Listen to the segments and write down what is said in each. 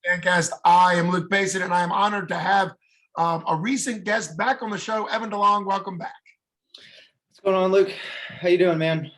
Fancast. I am Luke Payson, and I am honored to have a recent guest back on the show, Evan DeLong. Welcome back. What's going on, Luke? How you doing, man?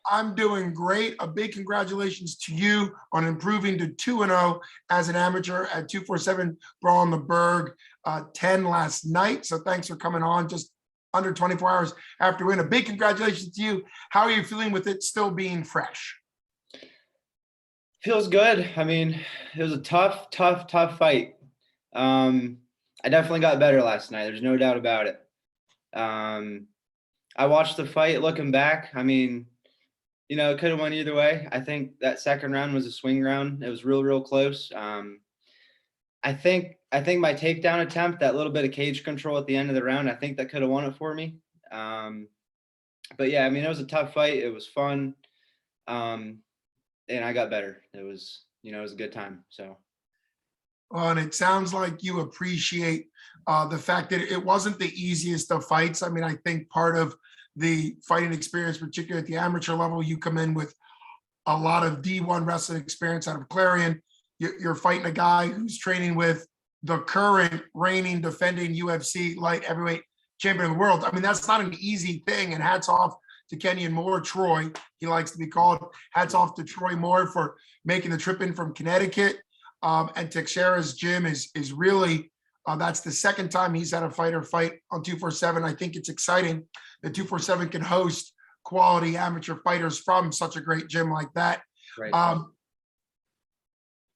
I'm doing great. A big congratulations to you on improving to 2-0 as an amateur at 247 Brawl in the Burgh, 10 last night. So thanks for coming on just under 24 hours after win. A big congratulations to you. How are you feeling with it still being fresh? Feels good. I mean, it was a tough fight. I definitely got better last night. There's no doubt about it. I watched the fight looking back. I mean, it could have went either way. I think that second round was a swing round. It was real close. I think my takedown attempt, that little bit of cage control at the end of the round, I think that could have won it for me. But yeah, I mean, it was a tough fight. It was fun. And I got better. It was a good time. So. Well, and it sounds like you appreciate the fact that it wasn't the easiest of fights. I mean, I think part of the fighting experience, particularly at the amateur level, you come in with a lot of D1 wrestling experience out of Clarion. You're fighting a guy who's training with the current reigning defending UFC light heavyweight champion of the world. I mean, that's not an easy thing. And hats off to Kenyon Moore, Troy, he likes to be called. Hats off to Troy Moore for making the trip in from Connecticut. And Teixeira's gym is really, that's the second time he's had a fighter fight on 247. I think it's exciting that 247 can host quality amateur fighters from such a great gym like that. Right.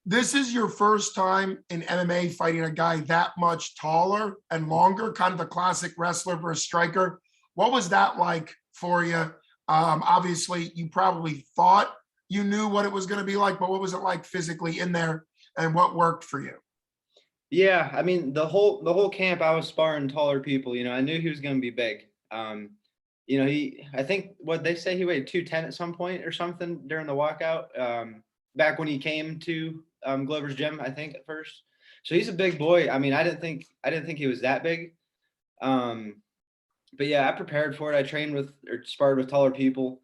This is your first time in MMA fighting a guy that much taller and longer, kind of the classic wrestler versus striker. What was that like for you? Obviously, you probably thought you knew what it was going to be like, but what was it like physically in there, and what worked for you? Yeah, I mean, the whole camp, I was sparring taller people. I knew he was going to be big. I think what they say, he weighed 210 at some point or something during the walkout. Back when he came to Glover's gym, I think at first. So he's a big boy. I mean, I didn't think he was that big. But yeah, I prepared for it. I trained with or sparred with taller people.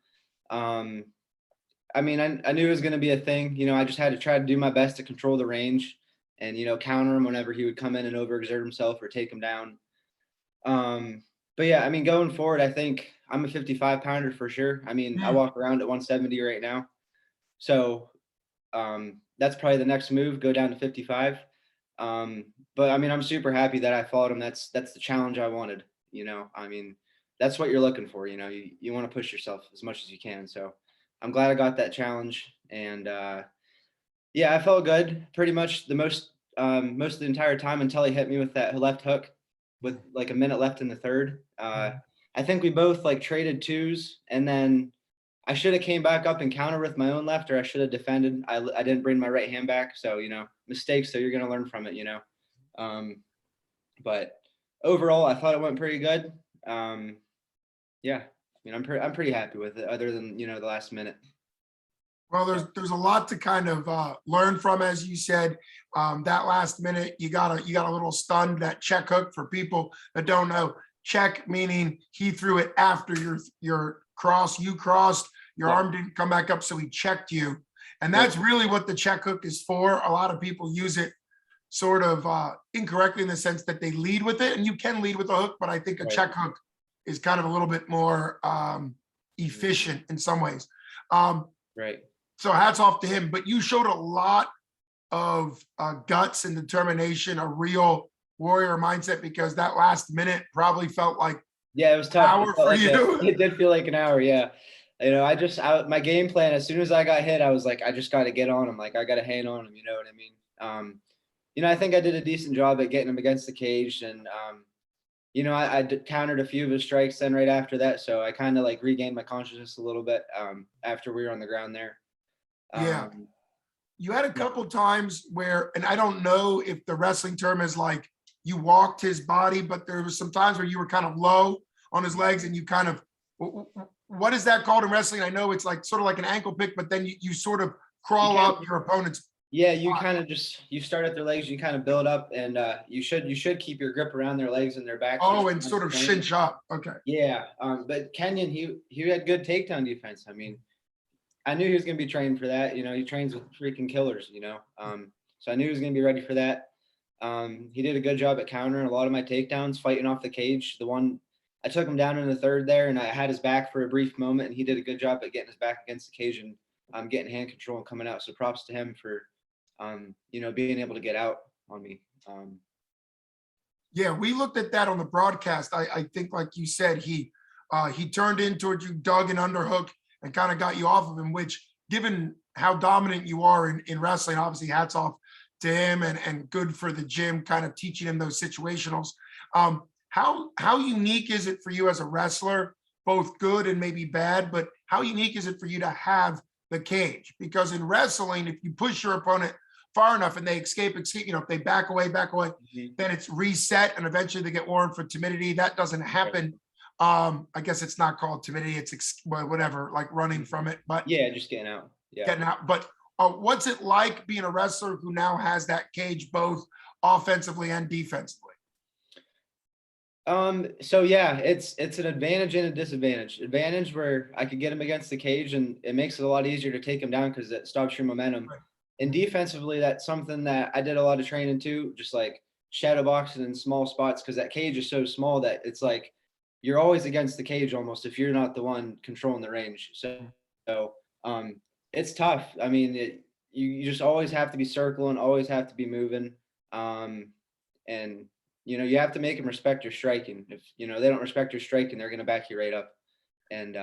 I mean, I knew it was going to be a thing. I just had to try to do my best to control the range and, counter him whenever he would come in and overexert himself or take him down. But yeah, I mean, going forward, I think I'm a 55 pounder for sure. I mean, I walk around at 170 right now. So that's probably the next move, go down to 55. But I mean, I'm super happy that I fought him. That's the challenge I wanted. I mean, that's what you're looking for. You want to push yourself as much as you can. So I'm glad I got that challenge. And yeah, I felt good pretty much the most of the entire time until he hit me with that left hook with like a minute left in the third. I think we both like traded twos, and then I should have came back up and countered with my own left, or I should have defended. I didn't bring my right hand back. So, mistakes. So you're going to learn from it, but overall, I thought it went pretty good. Yeah, I mean, I'm pretty happy with it, other than the last minute. Well, there's a lot to kind of learn from, as you said. That last minute, you got a little stunned. That check hook, for people that don't know, check meaning he threw it after your cross. You crossed, your arm didn't come back up, so he checked you, and that's really what the check hook is for. A lot of people use it sort of incorrectly in the sense that they lead with it, and you can lead with a hook, but I think a check hook is kind of a little bit more efficient in some ways. Right. So hats off to him, but you showed a lot of guts and determination, a real warrior mindset, because that last minute probably felt like it was tough. Hour for you. It did feel like an hour. Yeah. My game plan, as soon as I got hit, I was like, I just got to get on him. Like, I got to hang on him. You know what I mean? I think I did a decent job at getting him against the cage, and I countered a few of his strikes then right after that. So I kind of like regained my consciousness a little bit after we were on the ground there. Yeah. You had a couple times where, and I don't know if the wrestling term is like you walked his body, but there was some times where you were kind of low on his legs, and you kind of, what is that called in wrestling? I know it's like sort of like an ankle pick, but then you sort of crawl up your opponent's. Yeah, you kind of you start at their legs, you kind of build up, and you should keep your grip around their legs and their back. Oh, and sort of cinch up. Okay. Yeah, but Kenyon, he had good takedown defense. I mean, I knew he was going to be trained for that. He trains with freaking killers. So I knew he was going to be ready for that. He did a good job at countering a lot of my takedowns, fighting off the cage. The one I took him down in the third there, and I had his back for a brief moment, and he did a good job at getting his back against the cage and getting hand control and coming out. So props to him for, being able to get out on me. Yeah, we looked at that on the broadcast. I think, like you said, he turned into it, you dug an underhook and kind of got you off of him, which, given how dominant you are in wrestling, obviously hats off to him, and good for the gym, kind of teaching him those situationals. How unique is it for you as a wrestler, both good and maybe bad, but how unique is it for you to have the cage? Because in wrestling, if you push your opponent far enough and they escape, if they back away, then it's reset and eventually they get warned for timidity. That doesn't happen. I guess it's not called timidity. It's whatever, like running from it. But yeah, just getting out. Yeah. Getting out. But what's it like being a wrestler who now has that cage both offensively and defensively? So yeah, it's an advantage and a disadvantage. Advantage where I could get him against the cage and it makes it a lot easier to take him down because it stops your momentum. Right. And defensively, that's something that I did a lot of training too, just like shadow boxing in small spots, because that cage is so small that it's like you're always against the cage almost if you're not the one controlling the range. So it's tough. I mean, you just always have to be circling, always have to be moving. And you have to make them respect your striking. If they don't respect your striking, they're going to back you right up and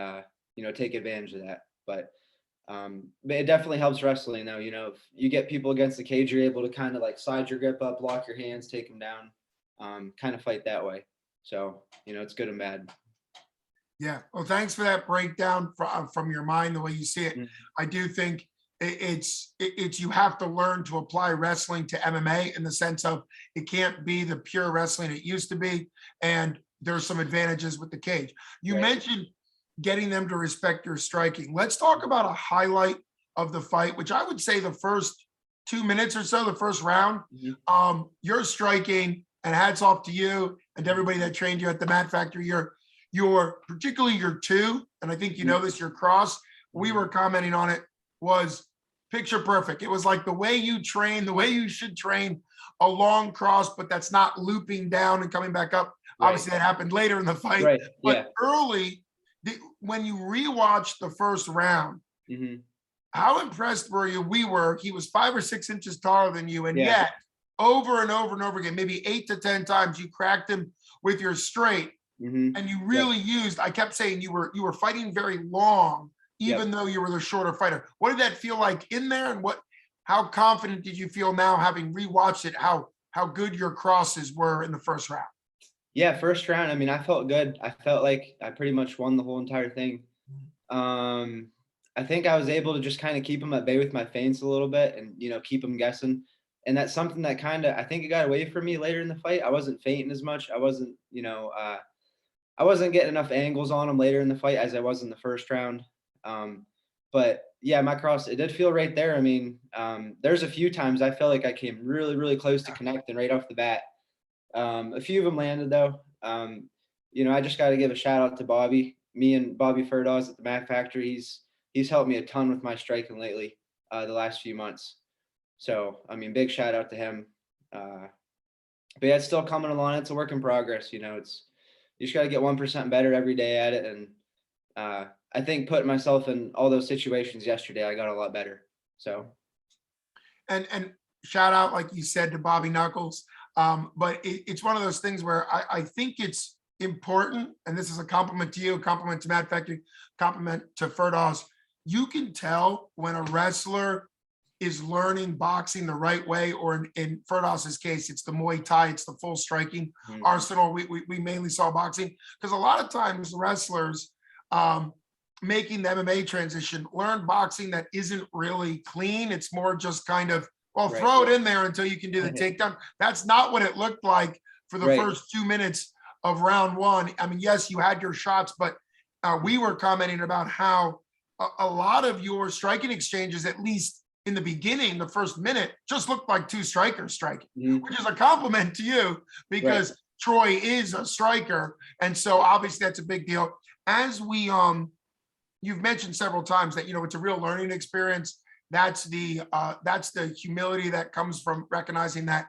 take advantage of that. But it definitely helps wrestling though. If you get people against the cage, you're able to kind of like slide your grip up, lock your hands, take them down, kind of fight that way. So, it's good and bad. Yeah. Well, thanks for that breakdown from your mind, the way you see it. Mm-hmm. I do think it's you have to learn to apply wrestling to MMA in the sense of it can't be the pure wrestling it used to be. And there's some advantages with the cage. You mentioned getting them to respect your striking. Let's talk about a highlight of the fight, which I would say the first 2 minutes or so, the first round. Mm-hmm. You're striking, and hats off to you and everybody that trained you at the Mat Factory. Your particularly your two, and I think this, your cross, we were commenting on it, was picture perfect. It was like the way you train, the way you should train a long cross, but that's not looping down and coming back up. Right. Obviously, that happened later in the fight. Right. But early, when you rewatched the first round, mm-hmm. How impressed were you? He was 5 or 6 inches taller than you, and yet over and over and over again, maybe 8 to 10 times, you cracked him with your straight. Mm-hmm. And you really used, I kept saying you were fighting very long, even though you were the shorter fighter. What did that feel like in there? And how confident did you feel now, having rewatched it, how good your crosses were in the first round? Yeah, first round, I mean, I felt good. I felt like I pretty much won the whole entire thing. I think I was able to just kind of keep him at bay with my feints a little bit and, keep him guessing. And that's something that I think it got away from me later in the fight. I wasn't feinting as much. I wasn't, I wasn't getting enough angles on him later in the fight as I was in the first round. But yeah, my cross, it did feel right there. I mean, there's a few times I felt like I came really, really close to connecting right off the bat. A few of them landed though. I just got to give a shout out to Bobby. Me and Bobby Ferdaz at the Mat Factory. He's helped me a ton with my striking lately, the last few months. So, I mean, big shout out to him. But yeah, it's still coming along. It's a work in progress. You just got to get 1% better every day at it. And I think putting myself in all those situations yesterday, I got a lot better. So. And shout out, like you said, to Bobby Knuckles. But it's one of those things where I think it's important, and this is a compliment to you, a compliment to Mat Factory, compliment to Ferdaz. You can tell when a wrestler is learning boxing the right way, or in Ferdaz's case, it's the Muay Thai, it's the full striking arsenal. We mainly saw boxing, because a lot of times wrestlers making the MMA transition learn boxing that isn't really clean. It's more just kind of, throw it in there until you can do the takedown. That's not what it looked like for the first 2 minutes of round one. I mean, yes, you had your shots, but we were commenting about how a lot of your striking exchanges, at least in the beginning, the first minute, just looked like two strikers striking, which is a compliment to you, because Troy is a striker. And so obviously that's a big deal. As we, you've mentioned several times that, it's a real learning experience, that's the humility that comes from recognizing that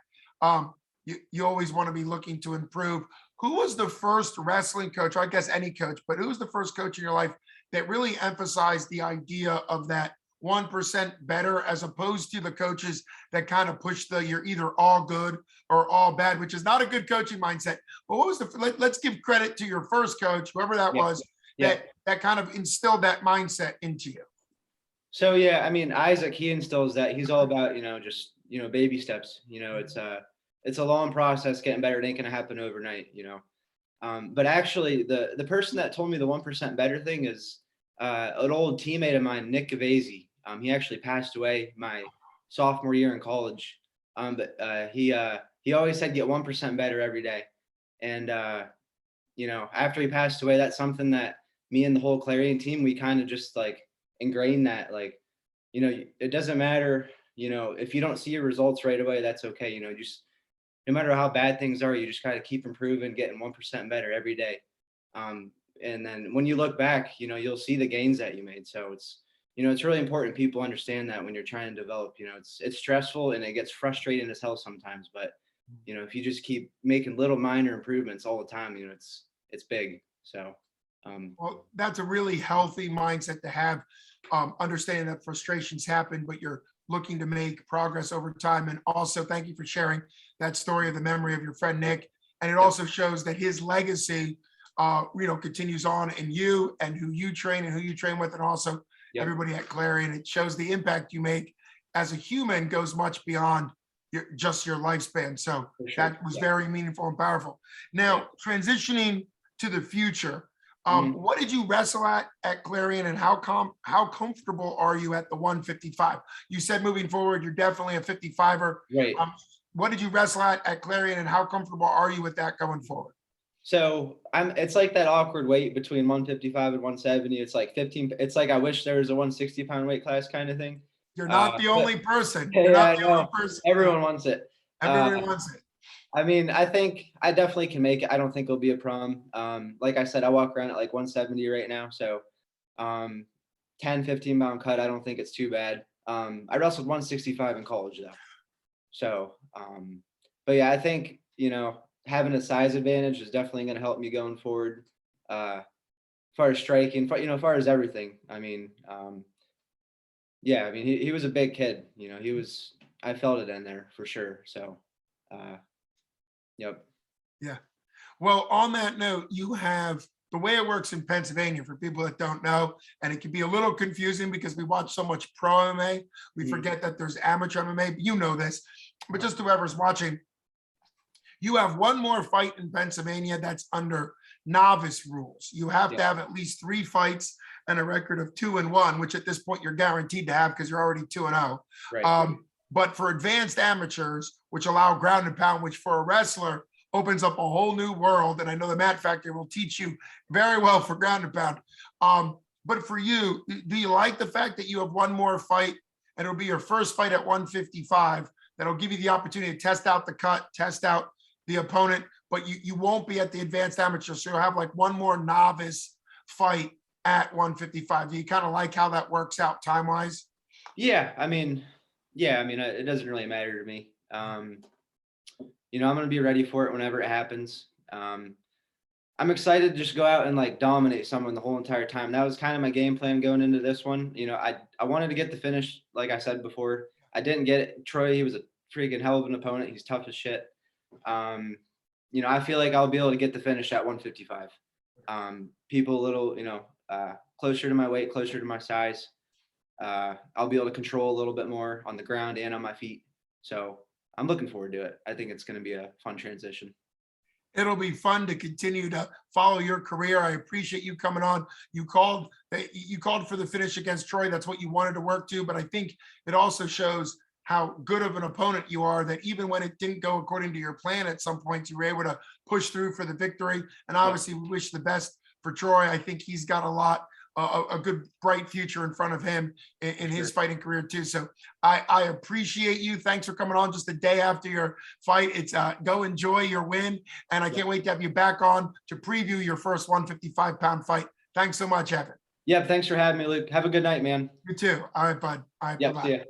you always want to be looking to improve. Who was the first wrestling coach, or I guess any coach, but who was the first coach in your life that really emphasized the idea of that 1% better, as opposed to the coaches that kind of push the you're either all good or all bad, which is not a good coaching mindset. But what was let's give credit to your first coach, whoever that was, Yeah. that kind of instilled that mindset into you. So yeah, I mean, Isaac, he instills that. He's all about, just, baby steps. It's a long process. Getting better. It ain't gonna happen overnight, But actually, the person that told me the 1% better thing is an old teammate of mine, Nick Gavazzi. He actually passed away my sophomore year in college. But he always said get 1% better every day. And after he passed away, that's something that me and the whole Clarion team, we kind of just like ingrained that, like, it doesn't matter, if you don't see your results right away, that's okay. Just no matter how bad things are, you just got to keep improving, getting 1% better every day. And then when you look back, you'll see the gains that you made. So it's really important people understand that when you're trying to develop. It's stressful and it gets frustrating as hell sometimes, but if you just keep making little minor improvements all the time, it's big. So well, that's a really healthy mindset to have, understanding that frustrations happen, but you're looking to make progress over time. And also thank you for sharing that story of the memory of your friend Nick. And it also shows that his legacy continues on in you and who you train with, and also everybody at Clarion. It shows the impact you make as a human goes much beyond just your lifespan. So that was very meaningful and powerful. Now, transitioning to the future, what did you wrestle at Clarion, and how comfortable are you at the 155? You said moving forward, you're definitely a 55er. Right. What did you wrestle at Clarion, and how comfortable are you with that going forward? So it's like that awkward weight between 155 and 170. It's like 15. It's like I wish there was a 160-pound weight class kind of thing. You're not the only person. You're not the only person. Everyone wants it. Everyone wants it. I mean, I think I definitely can make it. I don't think it'll be a problem. Like I said, I walk around at like 170 right now. So 10, 15 pound cut, I don't think it's too bad. I wrestled 165 in college though. So, but yeah, I think, having a size advantage is definitely going to help me going forward. As far as striking, as far as everything. I mean, he was a big kid, I felt it in there for sure. So, yep. Yeah. Well, on that note, you have the way it works in Pennsylvania for people that don't know, and it can be a little confusing because we watch so much pro MMA, we forget that there's amateur MMA. But you know this, but just whoever's watching, you have one more fight in Pennsylvania that's under novice rules. You have to have at least 3 fights and a record of 2-1, which at this point you're guaranteed to have because you're already 2-0. Right. But for advanced amateurs, which allow ground and pound, which for a wrestler opens up a whole new world. And I know the Mat Factory will teach you very well for ground and pound. But for you, do you like the fact that you have one more fight and it'll be your first fight at 155? That'll give you the opportunity to test out the cut, test out the opponent, but you won't be at the advanced amateur. So you'll have like one more novice fight at 155. Do you kind of like how that works out time-wise? Yeah, I mean, it doesn't really matter to me. I'm going to be ready for it whenever it happens. I'm excited to just go out and like dominate someone the whole entire time. That was kind of my game plan going into this one. I wanted to get the finish, like I said before. I didn't get it. Troy, he was a freaking hell of an opponent. He's tough as shit. I feel like I'll be able to get the finish at 155. People a little, closer to my weight, closer to my size. I'll be able to control a little bit more on the ground and on my feet. So I'm looking forward to it. I think it's going to be a fun transition. It'll be fun to continue to follow your career. I appreciate you coming on. You called for the finish against Troy. That's what you wanted to work to. But I think it also shows how good of an opponent you are, that even when it didn't go according to your plan, at some points you were able to push through for the victory. And obviously we wish the best for Troy. I think he's got a good, bright future in front of him in his fighting career too. So I appreciate you. Thanks for coming on just the day after your fight. It's go enjoy your win. And I can't wait to have you back on to preview your first 155-pound fight. Thanks so much, Evan. Yep. Thanks for having me, Luke. Have a good night, man. You too. All right, bud. All right, Yep. bye-bye. See ya.